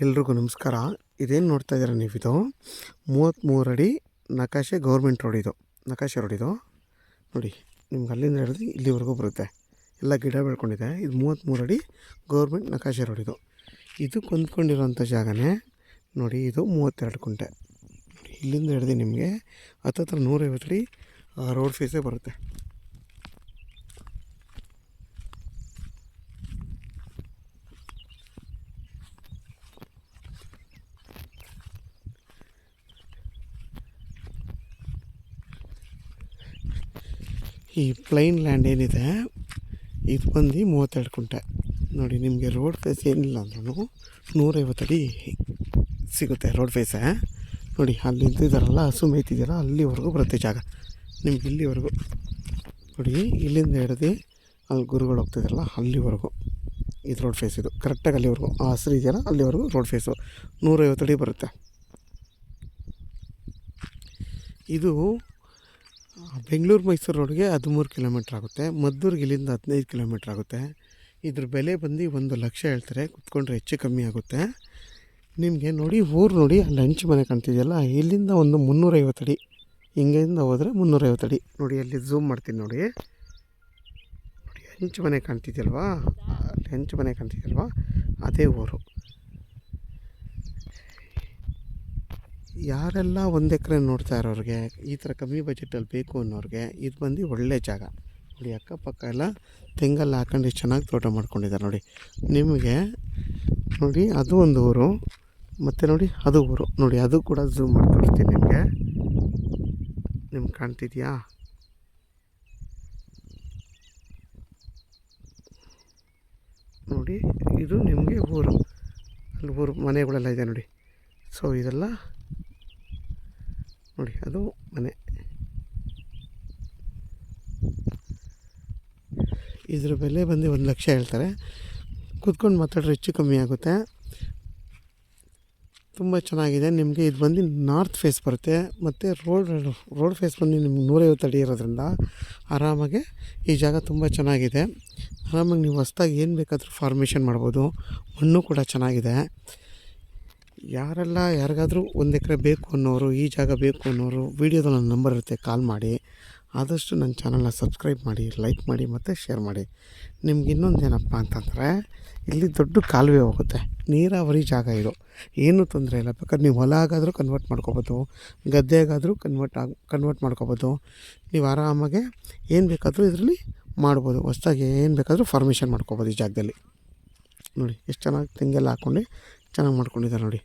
ಎಲ್ರಿಗೂ ನಮಸ್ಕಾರ. ಇದೇನು ನೋಡ್ತಾ ಇದ್ದೀರಾ ನೀವಿದು 33 ಅಡಿ ನಕಾಶೆ ಗೌರ್ಮೆಂಟ್ ರೋಡ್. ಇದು ನಕಾಶೆ ರೋಡ್. ಇದು ನೋಡಿ, ನಿಮ್ಗೆ ಅಲ್ಲಿಂದ ಹಿಡಿದು ಇಲ್ಲಿವರೆಗೂ ಬರುತ್ತೆ. ಎಲ್ಲ ಗಿಡ ಬೆಳ್ಕೊಂಡಿದೆ. ಇದು 33 ಅಡಿ ಗೌರ್ಮೆಂಟ್ ನಕಾಶೆ ರೋಡ್. ಇದು ಕೊಂದ್ಕೊಂಡಿರೋಂಥ ಜಾಗನೇ ನೋಡಿ. ಇದು 32 ಕುಂಟೆ. ನೋಡಿ, ಇಲ್ಲಿಂದ ಹಿಡಿದು ನಿಮಗೆ ಹತ್ತತ್ರ 150 ಅಡಿ ರೋಡ್ ಫೇಸೇ ಬರುತ್ತೆ. ಈ ಪ್ಲೈನ್ ಲ್ಯಾಂಡ್ ಏನಿದೆ ಇದು ಬಂದು 32 ಕುಂಟೆ. ನೋಡಿ, ನಿಮಗೆ ರೋಡ್ ಫೇಸ್ ಏನಿಲ್ಲ ಅಂದ್ರೂ 150 ಅಡಿ ಸಿಗುತ್ತೆ ರೋಡ್ ಫೇಸೇ. ನೋಡಿ, ಅಲ್ಲಿ ನಿಂತಿದ್ದಾರಲ್ಲ, ಹಸು ಮೇಯ್ತಿದ್ದೀರ, ಅಲ್ಲಿವರೆಗೂ ಬರುತ್ತೆ ಜಾಗ ನಿಮ್ಗೆ. ಇಲ್ಲಿವರೆಗೂ ನೋಡಿ, ಇಲ್ಲಿಂದ ಹಿಡಿದು ಅಲ್ಲಿ ಗುರುಗಳು ಹೋಗ್ತಿದ್ದಾರಲ್ಲ ಅಲ್ಲಿವರೆಗೂ ಇದು ರೋಡ್ ಫೇಸ್. ಇದು ಕರೆಕ್ಟಾಗಿ ಅಲ್ಲಿವರೆಗೂ ಆ ಹಸಿರು ಇದೆಯಲ್ಲ ಅಲ್ಲಿವರೆಗೂ ರೋಡ್ ಫೇಸು 150 ಅಡಿ ಬರುತ್ತೆ. ಇದು ಬೆಂಗಳೂರು ಮೈಸೂರು ರೋಡ್ಗೆ 13 ಕಿಲೋಮೀಟ್ರ್ ಆಗುತ್ತೆ. ಮದ್ದೂರಿಗೆ ಇಲ್ಲಿಂದ 15 ಕಿಲೋಮೀಟ್ರ್ ಆಗುತ್ತೆ. ಇದ್ರ ಬೆಲೆ ಬಂದು 1 ಲಕ್ಷ ಹೇಳ್ತಾರೆ. ಕುತ್ಕೊಂಡ್ರೆ ಹೆಚ್ಚು ಕಮ್ಮಿ ಆಗುತ್ತೆ ನಿಮಗೆ. ನೋಡಿ, ಊರು ನೋಡಿ, ಅಲ್ಲಿ ಹಂಚು ಮನೆ ಕಾಣ್ತಿದೆಯಲ್ಲ, ಇಲ್ಲಿಂದ ಒಂದು 350 ಅಡಿ, ಹಿಂಗೆಯಿಂದ ಹೋದರೆ 350 ಅಡಿ. ನೋಡಿ, ಅಲ್ಲಿ ಝೂಮ್ ಮಾಡ್ತೀನಿ ನೋಡಿ. ನೋಡಿ, ಹಂಚು ಮನೆ ಕಾಣ್ತಿದೆಯಲ್ವಾ, ಅಲ್ಲಿ ಹಂಚು ಮನೆ ಕಾಣ್ತಿದೆಯಲ್ವಾ, ಅದೇ ಊರು. ಯಾರೆಲ್ಲ 1 ಎಕರೆ ನೋಡ್ತಾ ಇರೋರಿಗೆ, ಈ ಥರ ಕಮ್ಮಿ ಬಜೆಟಲ್ಲಿ ಬೇಕು ಅನ್ನೋರಿಗೆ ಇದು ಬಂದು ಒಳ್ಳೆ ಜಾಗ. ನೋಡಿ, ಅಕ್ಕಪಕ್ಕ ಎಲ್ಲ ತೆಂಗೆಲ್ಲ ಹಾಕೊಂಡು ಚೆನ್ನಾಗಿ ತೋಟ ಮಾಡ್ಕೊಂಡಿದ್ದಾರೆ. ನೋಡಿ, ನಿಮಗೆ ನೋಡಿ ಅದು ಒಂದು ಊರು, ಮತ್ತು ನೋಡಿ ಅದು ಊರು. ನೋಡಿ, ಅದು ಕೂಡ ಝೂಮ್ ಮಾಡಿ ತೋರಿಸ್ತೀನಿ ನಿಮಗೆ. ನಿಮ್ಗೆ ಕಾಣ್ತಿದೆಯಾ? ನೋಡಿ, ಇದು ನಿಮಗೆ ಊರು. ಅಲ್ಲಿ ಊರು ಮನೆಗಳೆಲ್ಲ ಇದೆ ನೋಡಿ. ಸೊ ಇದೆಲ್ಲ ನೋಡಿ, ಅದು ಮನೆ. ಇದ್ರ ಬೆಲೆ ಬಂದು 1 ಲಕ್ಷ ಹೇಳ್ತಾರೆ. ಕೂತ್ಕೊಂಡು ಮಾತಾಡ್ರೆ ಹೆಚ್ಚು ಕಮ್ಮಿ ಆಗುತ್ತೆ. ತುಂಬ ಚೆನ್ನಾಗಿದೆ ನಿಮಗೆ. ಇದು ಬಂದು ನಾರ್ತ್ ಫೇಸ್ ಬರುತ್ತೆ, ಮತ್ತು ರೋಡ್ ಫೇಸ್ ಬಂದು ನಿಮ್ಗೆ 150 ಅಡಿ ಇರೋದ್ರಿಂದ ಆರಾಮಾಗೆ ಈ ಜಾಗ ತುಂಬ ಚೆನ್ನಾಗಿದೆ. ಆರಾಮಾಗಿ ನೀವು ಹೊಸ್ದಾಗಿ ಏನು ಬೇಕಾದರೂ ಫಾರ್ಮೇಷನ್ ಮಾಡ್ಬೋದು. ಮಣ್ಣು ಕೂಡ ಚೆನ್ನಾಗಿದೆ. ಯಾರಿಗಾದರೂ 1 ಎಕರೆ ಬೇಕು ಅನ್ನೋರು, ಈ ಜಾಗ ಬೇಕು ಅನ್ನೋರು, ವೀಡಿಯೋದಲ್ಲಿ ನನ್ನ ನಂಬರ್ ಇರುತ್ತೆ, ಕಾಲ್ ಮಾಡಿ. ಆದಷ್ಟು ನನ್ನ ಚಾನಲ್ನ ಸಬ್ಸ್ಕ್ರೈಬ್ ಮಾಡಿ, ಲೈಕ್ ಮಾಡಿ ಮತ್ತು ಶೇರ್ ಮಾಡಿ. ನಿಮ್ಗೆ ಇನ್ನೊಂದು ಏನಪ್ಪ ಅಂತಂದರೆ, ಇಲ್ಲಿ ದೊಡ್ಡ ಕಾಲುವೆ ಹೋಗುತ್ತೆ, ನೀರಾವರಿ ಜಾಗ ಇದು. ಏನೂ ತೊಂದರೆ ಇಲ್ಲ. ಬೇಕಾದ್ರೆ ನೀವು ಹೊಲ ಆಗಾದರೂ ಕನ್ವರ್ಟ್ ಮಾಡ್ಕೊಬೋದು, ಗದ್ದೆಗಾದರೂ ಕನ್ವರ್ಟ್ ಮಾಡ್ಕೊಬೋದು. ನೀವು ಆರಾಮಾಗೆ ಏನು ಬೇಕಾದರೂ ಇದರಲ್ಲಿ ಮಾಡ್ಬೋದು. ಹೊಸ್ದಾಗಿ ಏನು ಬೇಕಾದರೂ ಫಾರ್ಮೇಷನ್ ಮಾಡ್ಕೊಬೋದು ಈ ಜಾಗದಲ್ಲಿ. ನೋಡಿ, ಎಷ್ಟು ಚೆನ್ನಾಗಿ ತೆಂಗೆಲ್ಲ ಹಾಕ್ಕೊಂಡು ಚೆನ್ನಾಗಿ ಮಾಡ್ಕೊಂಡಿದ್ದಾರೆ ನೋಡಿ.